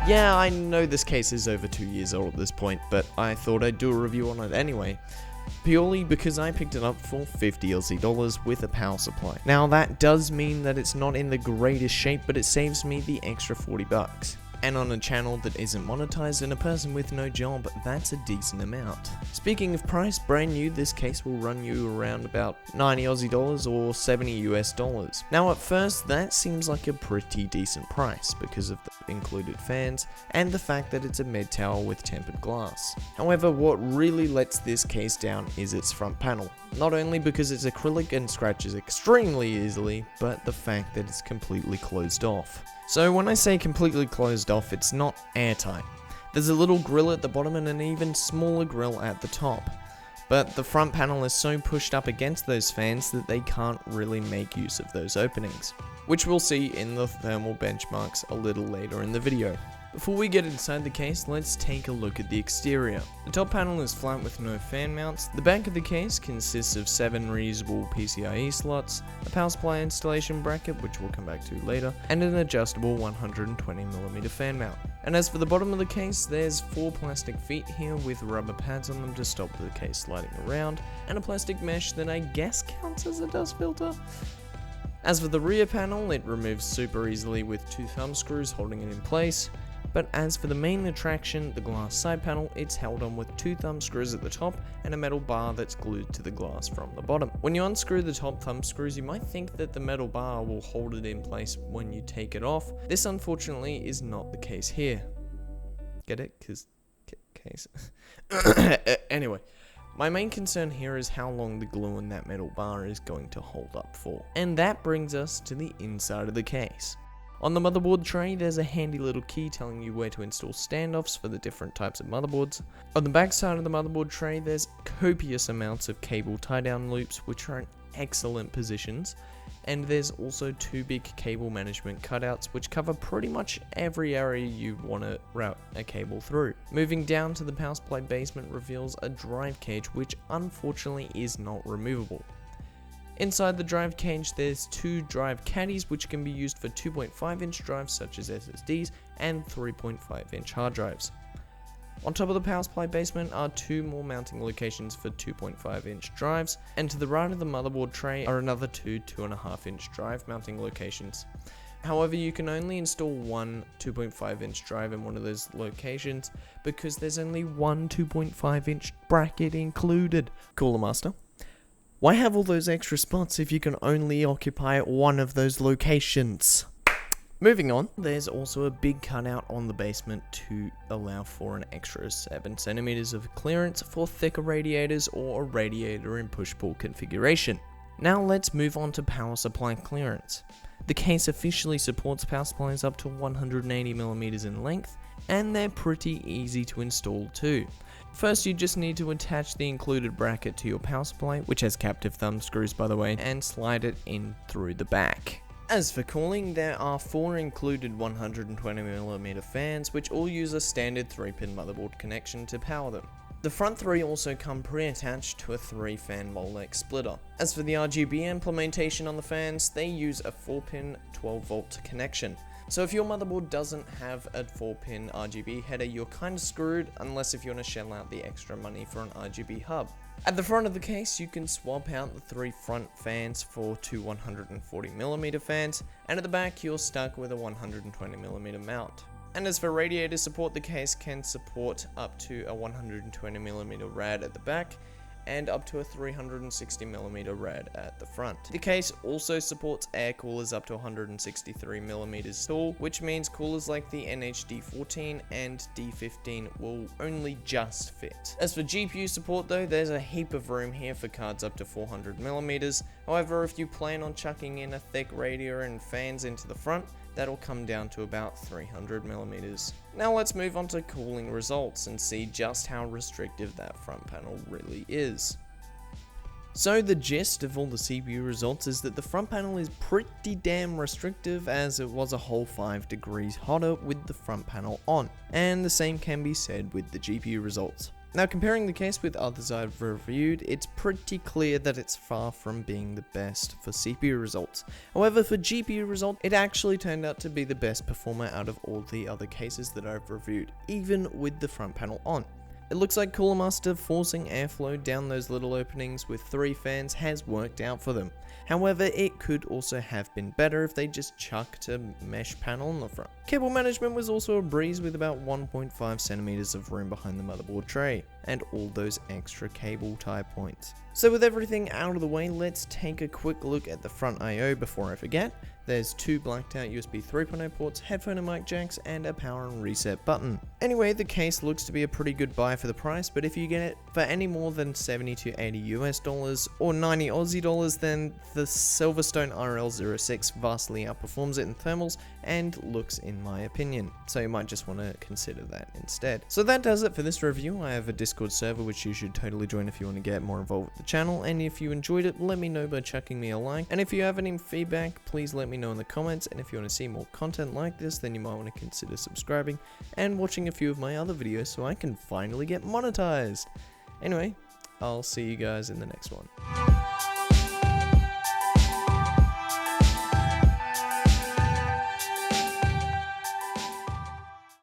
Yeah, I know this case is over 2 years old at this point, but I thought I'd do a review on it anyway. Purely because I picked it up for 50 Aussie dollars with a power supply. Now that does mean that it's not in the greatest shape, but it saves me the extra 40 bucks. And on a channel that isn't monetized and a person with no job, that's a decent amount. Speaking of price, brand new, this case will run you around about 90 Aussie dollars or 70 US dollars. Now at first, that seems like a pretty decent price because of the included fans and the fact that it's a mid tower with tempered glass. However, what really lets this case down is its front panel. Not only because it's acrylic and scratches extremely easily, but the fact that it's completely closed off. So when I say completely closed off, it's not airtight. There's a little grill at the bottom and an even smaller grill at the top. But the front panel is so pushed up against those fans that they can't really make use of those openings, which we'll see in the thermal benchmarks a little later in the video. Before we get inside the case, let's take a look at the exterior. The top panel is flat with no fan mounts. The back of the case consists of 7 reusable PCIe slots, a power supply installation bracket, which we'll come back to later, and an adjustable 120mm fan mount. And as for the bottom of the case, there's 4 plastic feet here with rubber pads on them to stop the case sliding around, and a plastic mesh that I guess counts as a dust filter. As for the rear panel, it removes super easily with 2 thumb screws holding it in place. But as for the main attraction, the glass side panel, it's held on with 2 thumb screws at the top and a metal bar that's glued to the glass from the bottom. When you unscrew the top thumb screws, you might think that the metal bar will hold it in place when you take it off. This unfortunately is not the case here. Get it? Cause case. Anyway, my main concern here is how long the glue in that metal bar is going to hold up for. And that brings us to the inside of the case. On the motherboard tray, there's a handy little key telling you where to install standoffs for the different types of motherboards. On the back side of the motherboard tray, there's copious amounts of cable tie-down loops, which are in excellent positions. And there's also 2 big cable management cutouts, which cover pretty much every area you want to route a cable through. Moving down to the power supply basement reveals a drive cage, which unfortunately is not removable. Inside the drive cage, there's 2 drive caddies which can be used for 2.5-inch drives such as SSDs and 3.5-inch hard drives. On top of the power supply basement are 2 more mounting locations for 2.5-inch drives, and to the right of the motherboard tray are another 2 2.5-inch drive mounting locations. However, you can only install one 2.5-inch drive in one of those locations because there's only one 2.5-inch bracket included. Cooler Master, why have all those extra spots if you can only occupy one of those locations? Moving on, there's also a big cutout on the basement to allow for an extra 7 centimeters of clearance for thicker radiators or a radiator in push-pull configuration. Now let's move on to power supply clearance. The case officially supports power supplies up to 180mm in length, and they're pretty easy to install too. First, you just need to attach the included bracket to your power supply, which has captive thumb screws by the way, and slide it in through the back. As for cooling, there are 4 included 120mm fans, which all use a standard 3-pin motherboard connection to power them. The front 3 also come pre-attached to a 3-fan Molex splitter. As for the RGB implementation on the fans, they use a 4-pin 12-volt connection. So if your motherboard doesn't have a 4-pin RGB header, you're kinda screwed unless if you want to shell out the extra money for an RGB hub. At the front of the case, you can swap out the 3 front fans for 2 140mm fans, and at the back you're stuck with a 120mm mount. And as for radiator support, the case can support up to a 120mm rad at the back, and up to a 360mm rad at the front. The case also supports air coolers up to 163mm tall, which means coolers like the NH-D14 and D15 will only just fit. As for GPU support though, there's a heap of room here for cards up to 400mm. However, if you plan on chucking in a thick radiator and fans into the front, that'll come down to about 300mm. Now let's move on to cooling results and see just how restrictive that front panel really is. So the gist of all the CPU results is that the front panel is pretty damn restrictive, as it was a whole 5 degrees hotter with the front panel on, and the same can be said with the GPU results. Now, comparing the case with others I've reviewed, it's pretty clear that it's far from being the best for CPU results. However, for GPU results, it actually turned out to be the best performer out of all the other cases that I've reviewed, even with the front panel on. It looks like Cooler Master forcing airflow down those little openings with 3 fans has worked out for them. However, it could also have been better if they just chucked a mesh panel on the front. Cable management was also a breeze with about 1.5 centimeters of room behind the motherboard tray, and all those extra cable tie points. So with everything out of the way, let's take a quick look at the front I/O before I forget. There's 2 blacked out USB 3.0 ports, headphone and mic jacks, and a power and reset button. Anyway, the case looks to be a pretty good buy for the price, but if you get it for any more than 70 to 80 US dollars or 90 Aussie dollars, then the Silverstone RL06 vastly outperforms it in thermals and looks, in my opinion. So you might just want to consider that instead. So that does it for this review. I have a Discord server which you should totally join if you want to get more involved with the channel, and if you enjoyed it, let me know by chucking me a like, and if you have any feedback, please let me know in the comments, and if you want to see more content like this, then you might want to consider subscribing and watching a few of my other videos so I can finally get monetized. Anyway, I'll see you guys in the next one.